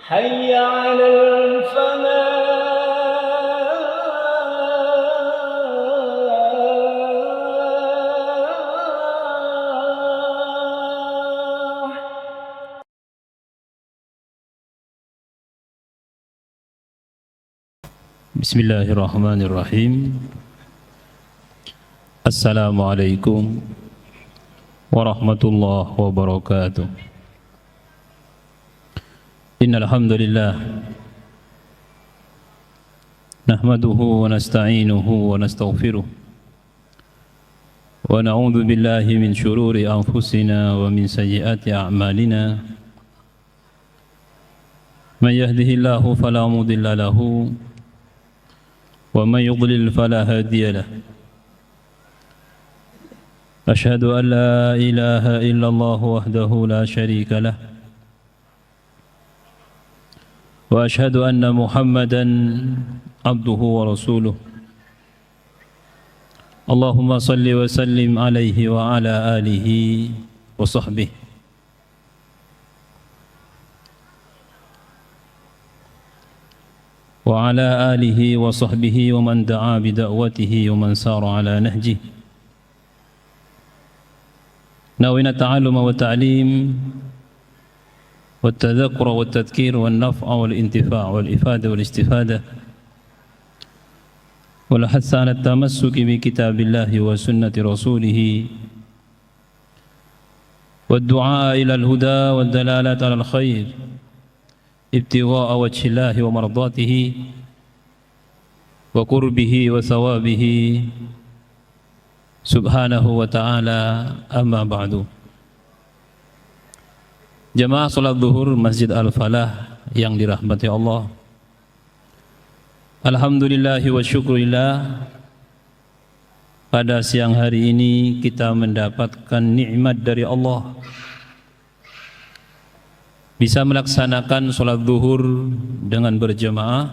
حي على الفلاح. Bismillahirrahmanirrahim. Assalamualaikum warahmatullahi wabarakatuh. Innal hamdalillah nahmaduhu wa nasta'inuhu wa nastaghfiruh wa na'udzu billahi min shururi anfusina wa min sayyiati a'malina. May yahdihillahu fala mudilla lahu ومن يضلل فلا هادي له. أشهد أن لا إله إلا الله وحده لا شريك له وأشهد أن محمدا عبده ورسوله. اللهم صل وسلم عليه وعلى آله وصحبه. وعلى آله وصحبه ومن دعا بدعوته ومن سار على نهجه. نوينا التعلم والتعليم والتذكر والتذكير والنفع والانتفاع والإفادة والاستفادة والحث على التمسك بكتاب الله وسنة رسوله والدعاء إلى الهدى والدلالة على الخير ابتغاء وجه الله ومرضاته وقربه وثوابه سبحانه وتعالى. أما بعد. Jamaah salat zuhur Masjid Al-Falah yang dirahmati Allah, alhamdulillahi wa syukurillah, pada siang hari ini kita mendapatkan nikmat dari Allah, bisa melaksanakan sholat zuhur dengan berjamaah.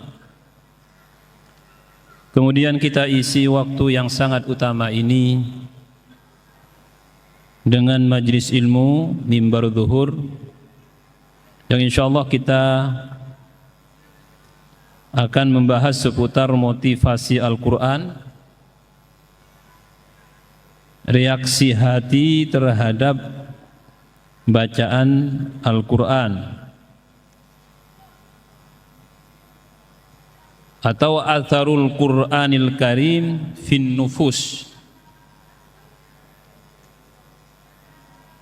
Kemudian kita isi waktu yang sangat utama ini dengan majlis ilmu mimbar zuhur, yang insyaallah kita akan membahas seputar motivasi Al-Quran, reaksi hati terhadap bacaan Al-Quran, atau atharul Qur'anil Karim fin nufus,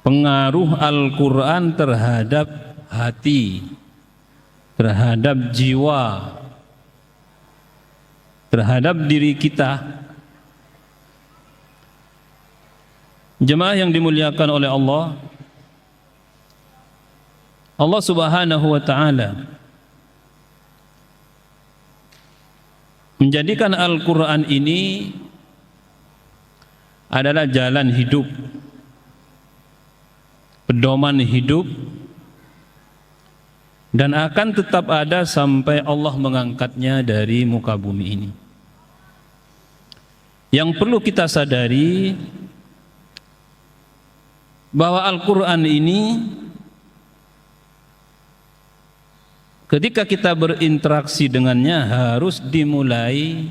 pengaruh Al-Quran terhadap hati, terhadap jiwa, terhadap diri kita. Jemaah yang dimuliakan oleh Allah, Allah Subhanahu wa ta'ala menjadikan Al-Quran ini adalah jalan hidup, pedoman hidup, dan akan tetap ada sampai Allah mengangkatnya dari muka bumi ini. Yang perlu kita sadari bahwa Al-Quran ini ketika kita berinteraksi dengannya harus dimulai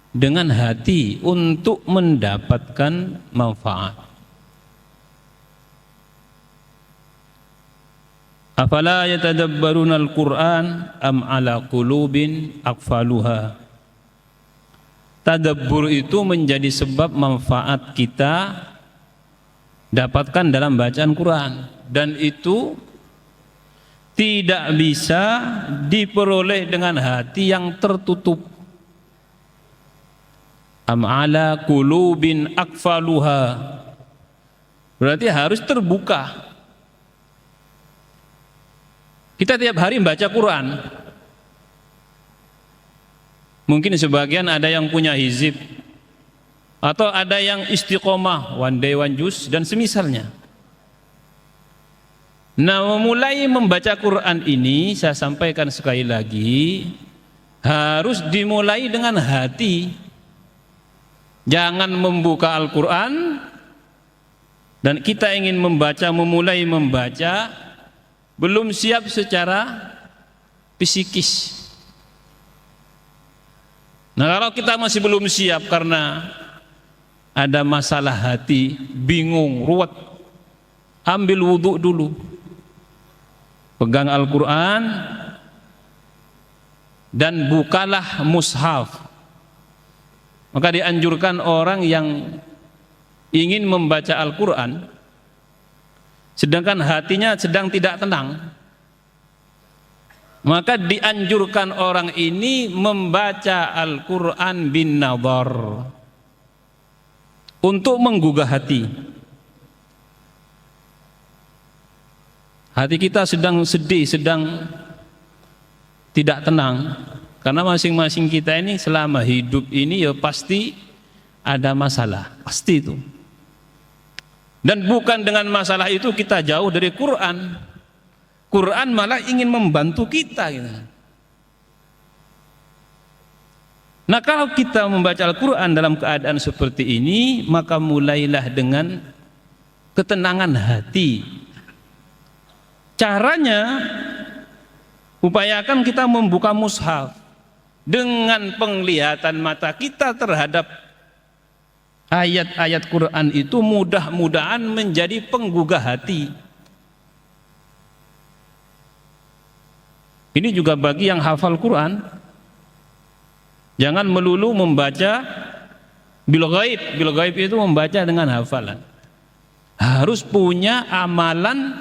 dengan hati untuk mendapatkan manfaat. Afala yatadabbaruna al-Qur'an am ala qulubin aqfaluha. Tadabbur itu menjadi sebab manfaat kita dapatkan dalam bacaan Quran, dan itu tidak bisa diperoleh dengan hati yang tertutup. Am ala qulubin aqfaluha, berarti harus terbuka. Kita tiap hari membaca Quran, mungkin sebagian ada yang punya hizib, atau ada yang istiqomah one day one juz dan semisalnya. Nah, memulai membaca Quran ini, saya sampaikan sekali lagi, harus dimulai dengan hati. Jangan membuka Al-Quran dan kita ingin membaca, memulai membaca, belum siap secara psikis. Nah, kalau kita masih belum siap karena ada masalah hati, bingung, ruwet, ambil wudhu dulu, pegang Al-Quran dan bukalah mushaf. Maka dianjurkan orang yang ingin membaca Al-Quran sedangkan hatinya sedang tidak tenang, maka dianjurkan orang ini membaca Al-Quran bin nadhar untuk menggugah hati. Hati kita sedang sedih, sedang tidak tenang, karena masing-masing kita ini selama hidup ini ya pasti ada masalah, pasti itu. Dan bukan dengan masalah itu kita jauh dari Quran. Quran malah ingin membantu kita gitu. Nah, kalau kita membaca Al-Quran dalam keadaan seperti ini, maka mulailah dengan ketenangan hati. Caranya, upayakan kita membuka mushaf dengan penglihatan mata kita terhadap ayat-ayat Quran itu mudah-mudahan menjadi penggugah hati. Ini juga bagi yang hafal Quran, jangan melulu membaca bil ghaib. Bil ghaib itu membaca dengan hafalan. Harus punya amalan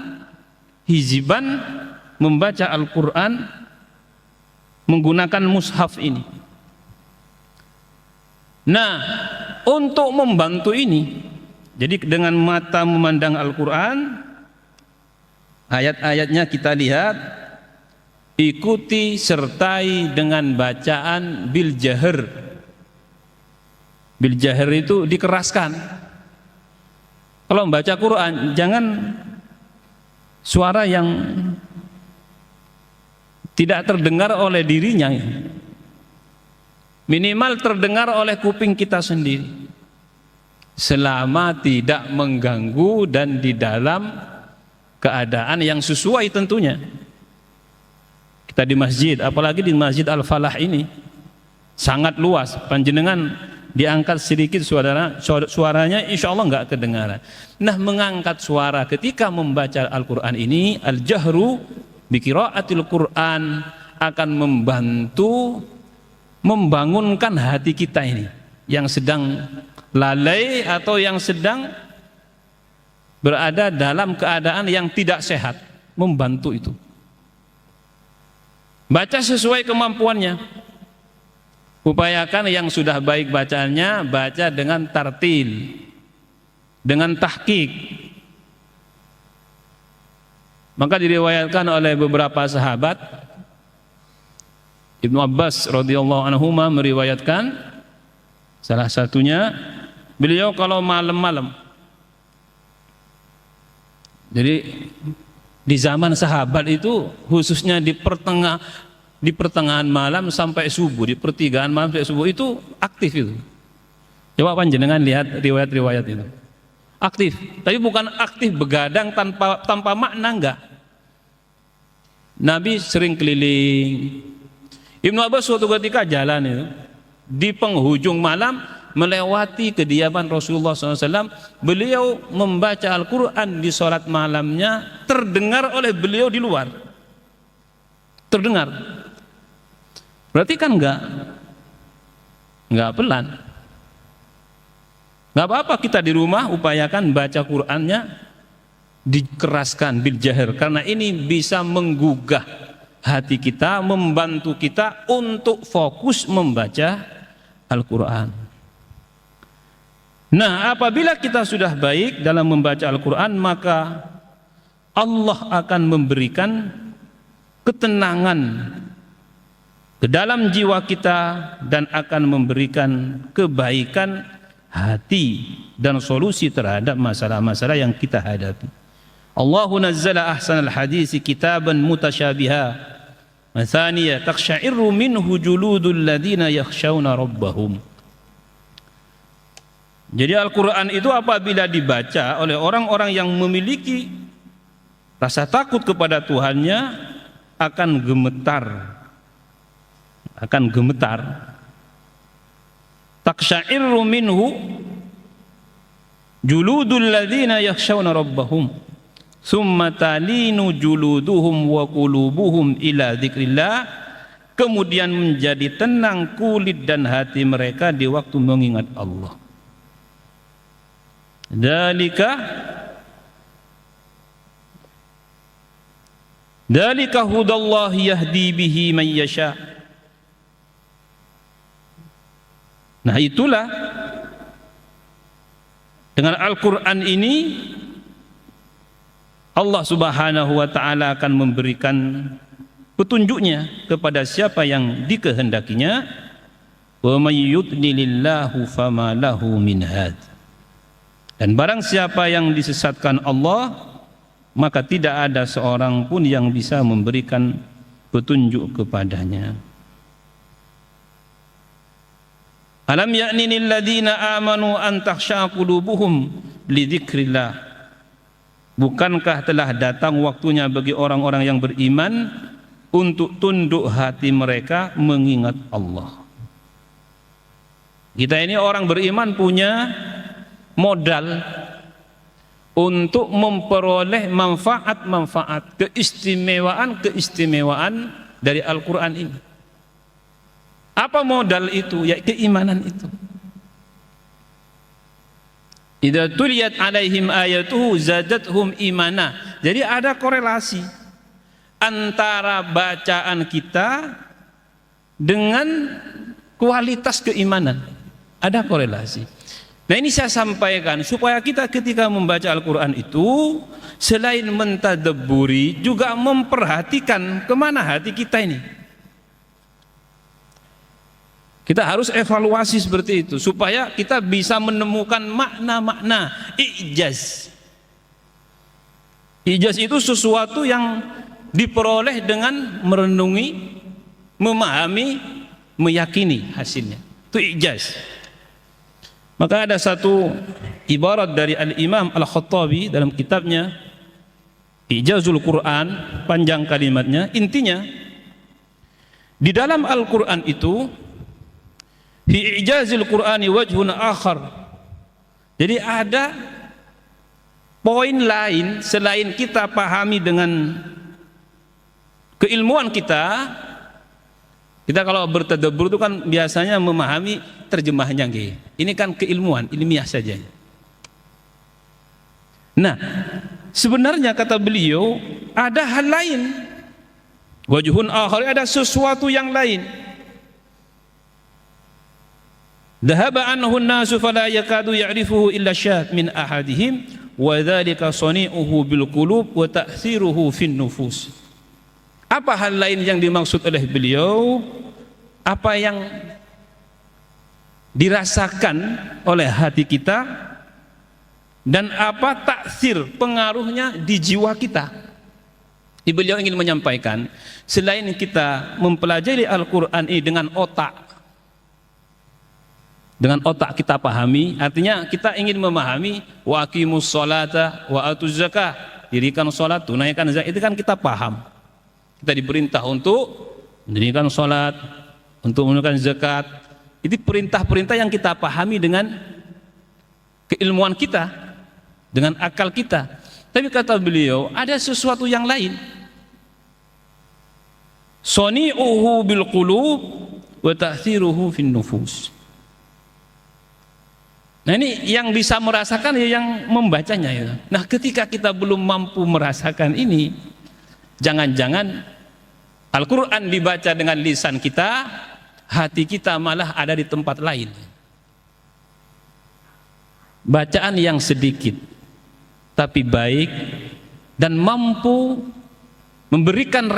hiziban membaca Al-Quran menggunakan mushaf ini. Nah, untuk membantu ini, jadi dengan mata memandang Al-Quran, ayat-ayatnya kita lihat, ikuti sertai dengan bacaan bil jahar. Bil jahar itu dikeraskan. Kalau membaca Quran jangan suara yang tidak terdengar oleh dirinya, minimal terdengar oleh kuping kita sendiri, selama tidak mengganggu dan di dalam keadaan yang sesuai tentunya. Kita di masjid, apalagi di Masjid Al-Falah ini sangat luas, panjenengan diangkat sedikit suaranya insya Allah nggak kedengaran. Nah, mengangkat suara ketika membaca Al-Quran ini, al-jahru bi qiraatil Quran, akan membantu membangunkan hati kita ini yang sedang lalai atau yang sedang berada dalam keadaan yang tidak sehat, membantu itu. Baca sesuai kemampuannya. Upayakan yang sudah baik bacaannya, baca dengan tartil, dengan tahqiq. Maka diriwayatkan oleh beberapa sahabat, Ibnu Abbas radhiyallahu anhuma meriwayatkan, salah satunya beliau kalau malam-malam, jadi di zaman sahabat itu khususnya di pertengahan malam sampai subuh, di pertigaan malam sampai subuh itu aktif itu. Coba panjenengan lihat riwayat-riwayat itu. Aktif, tapi bukan aktif begadang tanpa makna, enggak. Nabi sering keliling. Ibnu Abbas suatu ketika jalan itu di penghujung malam melewati kediaman Rasulullah SAW, beliau membaca Al-Quran di sholat malamnya, terdengar oleh beliau di luar. Terdengar. Berarti kan enggak pelan. Enggak apa-apa kita di rumah upayakan baca Qur'annya dikeraskan bil jahar, karena ini bisa menggugah hati kita, membantu kita untuk fokus membaca Al-Quran. Nah, apabila kita sudah baik dalam membaca Al-Quran, maka Allah akan memberikan ketenangan ke dalam jiwa kita dan akan memberikan kebaikan hati dan solusi terhadap masalah-masalah yang kita hadapi. Allahu nazzala ahsanal hadisi kitaban mutasyabiha, mathaniya taqsha'iru minhu juludul ladina yakhshawna rabbahum. Jadi Al-Quran itu apabila dibaca oleh orang-orang yang memiliki rasa takut kepada Tuhannya, akan gemetar, Taqsya'irru minhu juludul ladzina yakhshawna rabbahum thumma talinu juluduhum wa qulubuhum ila dzikrillah, kemudian menjadi tenang kulit dan hati mereka di waktu mengingat Allah. Dzalika hudallahi yahdi bihi man yasha. Nah, itulah dengan Al-Qur'an ini Allah Subhanahu wa taala akan memberikan petunjuknya kepada siapa yang dikehendakinya. Wa may yudlilillahu fama lahu min had. Dan barang siapa yang disesatkan Allah, maka tidak ada seorang pun yang bisa memberikan petunjuk kepadanya. Alam ya'ninil ladzina amanu an takhsha qulubuhum li dzikrillah. Bukankah telah datang waktunya bagi orang-orang yang beriman untuk tunduk hati mereka mengingat Allah. Kita ini orang beriman punya modal untuk memperoleh manfaat-manfaat, keistimewaan dari Al-Quran ini. Apa modal itu? Ya, keimanan itu. Idza tuliyat alaihim ayatuhu zadathum imana. Jadi ada korelasi antara bacaan kita dengan kualitas keimanan. Ada korelasi. Nah, ini saya sampaikan supaya kita ketika membaca Al-Quran itu selain mentadabburi juga memperhatikan kemana hati kita ini. Kita harus evaluasi seperti itu supaya kita bisa menemukan makna-makna ijaz. Ijaz itu sesuatu yang diperoleh dengan merenungi, memahami, meyakini hasilnya. Itu ijaz. Maka ada satu ibarat dari Al-Imam Al-Khattabi dalam kitabnya Ijazul Quran, panjang kalimatnya, intinya di dalam Al-Quran itu fi ijazil Qur'ani wajhun akhar. Jadi ada poin lain selain kita pahami dengan keilmuan kita. Kita kalau bertadabbur itu kan biasanya memahami terjemahnya gitu. Ini kan keilmuan, ilmiah saja. Nah, sebenarnya kata beliau ada hal lain. Wajhun akhar, ada sesuatu yang lain. Dhahaba anhu an-nasu fala yakadu ya'rifuhu illa syad min ahadihim wa dzalika sani'uhu bil qulub wa ta'thiruhu fin nufus. Apa hal lain yang dimaksud oleh beliau? Apa yang dirasakan oleh hati kita dan apa taksir pengaruhnya di jiwa kita. Beliau ingin menyampaikan selain kita mempelajari Al-Quran ini dengan otak kita pahami, artinya kita ingin memahami wa aqimus sholata wa atuz zakah, dirikan sholat, tunaikan zakat, itu kan kita paham. Kita diperintah untuk mendirikan sholat, untuk menunaikan zakat. Itu perintah-perintah yang kita pahami dengan keilmuan kita, dengan akal kita. Tapi kata beliau ada sesuatu yang lain. Sani'uhu bil qulub wa ta'thiruhu fin nufus. Nah, ini yang bisa merasakan ya yang membacanya ya. Nah, ketika kita belum mampu merasakan ini, jangan-jangan Al-Quran dibaca dengan lisan kita, hati kita malah ada di tempat lain. Bacaan yang sedikit tapi baik dan mampu memberikan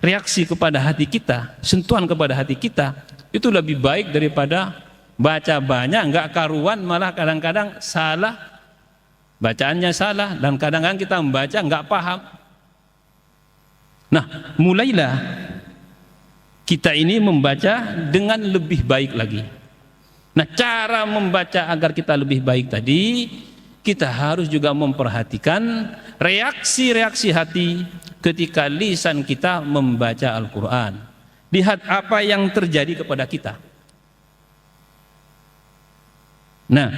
reaksi kepada hati kita, sentuhan kepada hati kita, itu lebih baik daripada baca banyak enggak karuan, malah kadang-kadang salah, bacaannya salah, dan kadang-kadang kita membaca enggak paham. Nah, mulailah kita ini membaca dengan lebih baik lagi. Nah, cara membaca agar kita lebih baik tadi, kita harus juga memperhatikan reaksi-reaksi hati ketika lisan kita membaca Al-Quran. Lihat apa yang terjadi kepada kita. Nah,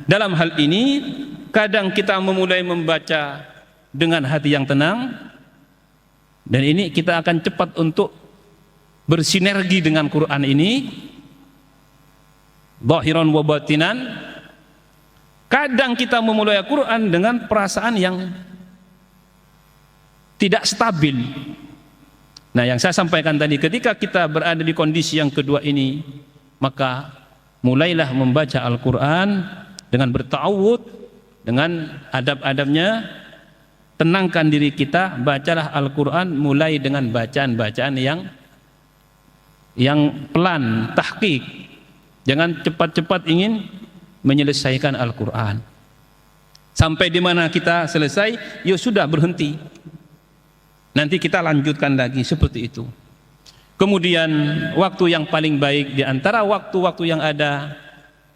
dalam hal ini kadang kita memulai membaca dengan hati yang tenang, dan ini kita akan cepat untuk bersinergi dengan Quran ini, zahiran wa batinan. Kadang kita memulai Quran dengan perasaan yang tidak stabil. Nah, yang saya sampaikan tadi, ketika kita berada di kondisi yang kedua ini, maka mulailah membaca Al-Quran dengan berta'awud, dengan adab-adabnya. Tenangkan diri kita, bacalah Al-Quran mulai dengan bacaan-bacaan yang pelan, tahqiq. Jangan cepat-cepat ingin menyelesaikan Al-Quran. Sampai di mana kita selesai, ya sudah, berhenti. Nanti kita lanjutkan lagi, seperti itu. Kemudian waktu yang paling baik di antara waktu-waktu yang ada,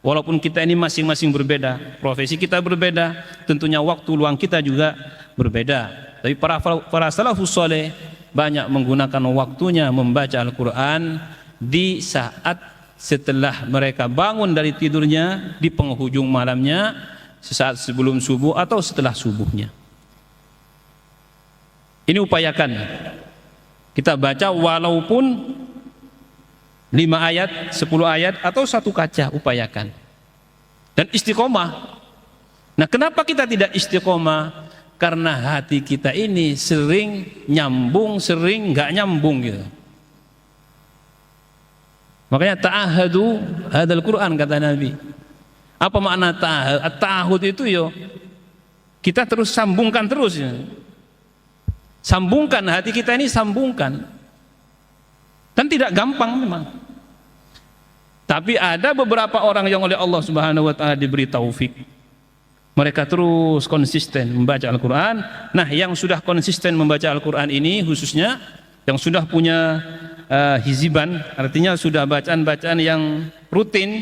walaupun kita ini masing-masing berbeda, profesi kita berbeda, tentunya waktu luang kita juga berbeda. Tapi para salafus saleh banyak menggunakan waktunya membaca Al-Quran di saat setelah mereka bangun dari tidurnya, di penghujung malamnya, sesaat sebelum subuh atau setelah subuhnya. Ini upayakan kita baca walaupun 5 ayat, 10 ayat atau 1 kaca, upayakan. Dan istiqomah. Nah, kenapa kita tidak istiqomah? Karena hati kita ini sering nyambung, sering nggak nyambung gitu. Makanya ta'ahadu hadal Quran, kata Nabi. Apa makna ta'ahud? Ta'ahud itu kita terus sambungkan terus ya. Sambungkan hati kita ini, sambungkan. Dan tidak gampang memang. Tapi ada beberapa orang yang oleh Allah Subhanahu wa taala diberi taufik. Mereka terus konsisten membaca Al-Quran. Nah, yang sudah konsisten membaca Al-Quran ini, khususnya yang sudah punya hiziban, artinya sudah bacaan-bacaan yang rutin,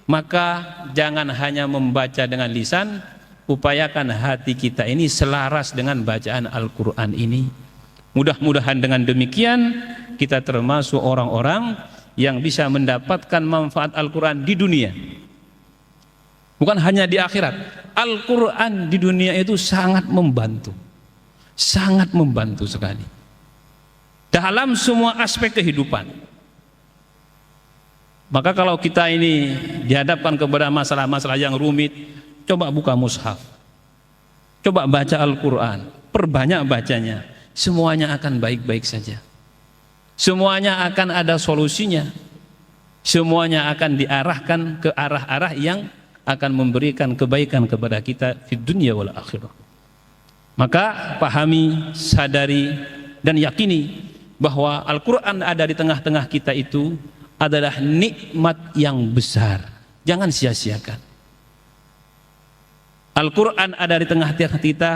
maka jangan hanya membaca dengan lisan, upayakan hati kita ini selaras dengan bacaan Al-Quran ini. Mudah-mudahan dengan demikian kita termasuk orang-orang yang bisa mendapatkan manfaat Al-Quran di dunia, bukan hanya di akhirat. Al-Quran di dunia itu sangat membantu sekali dalam semua aspek kehidupan. Maka kalau kita ini dihadapkan kepada masalah-masalah yang rumit, coba buka mushaf, coba baca Al-Quran, perbanyak bacanya, semuanya akan baik-baik saja. Semuanya akan ada solusinya, semuanya akan diarahkan ke arah-arah yang akan memberikan kebaikan kepada kita di dunia wal akhirah. Maka pahami, sadari, dan yakini bahwa Al-Quran ada di tengah-tengah kita itu adalah nikmat yang besar. Jangan sia-siakan. Al-Quran ada di tengah-tengah kita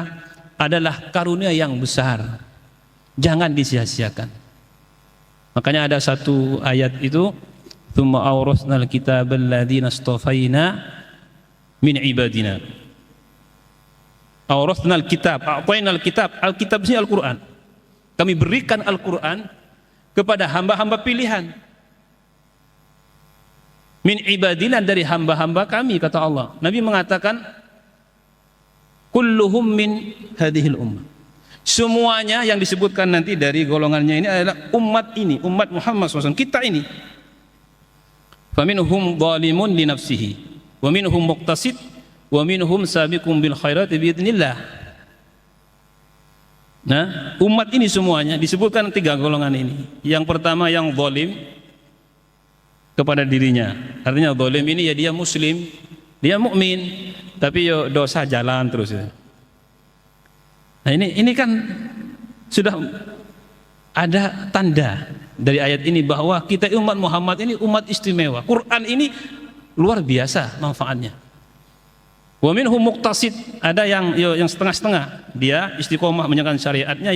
adalah karunia yang besar. Jangan disia-siakan. Makanya ada satu ayat itu, "Tsumma awrasnal kitabal ladzina istafaina min ibadina." Awrasnal kitab, a'tainal kitab. Al-kitab ini Al-Quran. Kami berikan Al-Quran kepada hamba-hamba pilihan. Min ibadina, dari hamba-hamba kami, kata Allah. Nabi mengatakan, kulluhum min hadhil ummah. Semuanya yang disebutkan nanti dari golongannya ini adalah umat ini, umat Muhammad SAW, kita ini. Faminhum zalimun li nafsihi, wa minhum muqtasid, wa minhum sabiqum bil khairati biidznillah. Nah, umat ini semuanya disebutkan 3 golongan ini. Yang pertama yang zalim kepada dirinya. Artinya zalim ini ya dia muslim, dia mukmin, tapi dosa jalan terus. Nah, ini kan sudah ada tanda dari ayat ini bahwa kita umat Muhammad ini umat istimewa. Quran ini luar biasa manfaatnya. Wa minhum muqtasid, ada yang setengah-setengah, dia istiqomah menjalankan syariatnya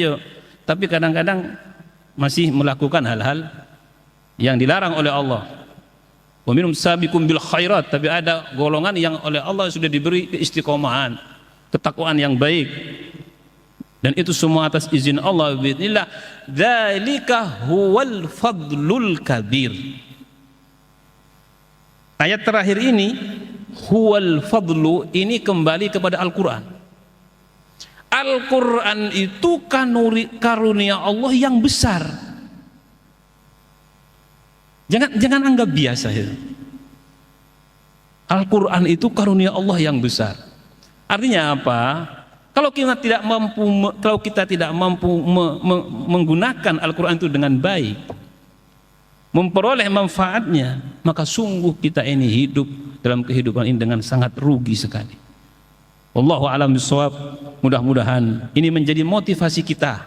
tapi kadang-kadang masih melakukan hal-hal yang dilarang oleh Allah. Wa minhum sabiqum bil khairat, tapi ada golongan yang oleh Allah sudah diberi keistiqomahan, ketakwaan yang baik. Dan itu semua atas izin Allah biidznillah. Dzalika huwal fadlul kabir. Ayat terakhir ini, huwal fadlu, ini kembali kepada Al-Quran. Al-Quran itu karunia Allah yang besar. Jangan anggap biasa ya. Al-Quran itu karunia Allah yang besar. Artinya apa? Kalau kita tidak mampu menggunakan Al-Quran itu dengan baik, memperoleh manfaatnya, maka sungguh kita ini hidup dalam kehidupan ini dengan sangat rugi sekali. Wallahu a'lam bishawab. Mudah-mudahan ini menjadi motivasi kita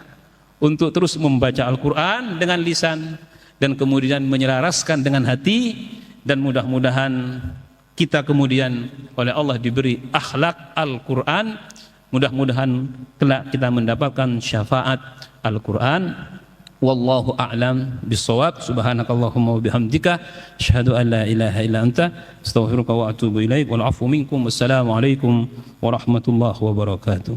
untuk terus membaca Al-Quran dengan lisan dan kemudian menyelaraskan dengan hati, dan mudah-mudahan kita kemudian oleh Allah diberi akhlak Al-Quran. Mudah-mudahan kelak kita mendapatkan syafaat Al-Quran. Wallahu a'lam bishawab. Subhanakallahumma wa bihamdika asyhadu an la ilaha illa anta astaghfiruka wa atubu ilaik. Wal 'afwu minkum. Wassalamu alaikum warahmatullahi wabarakatuh.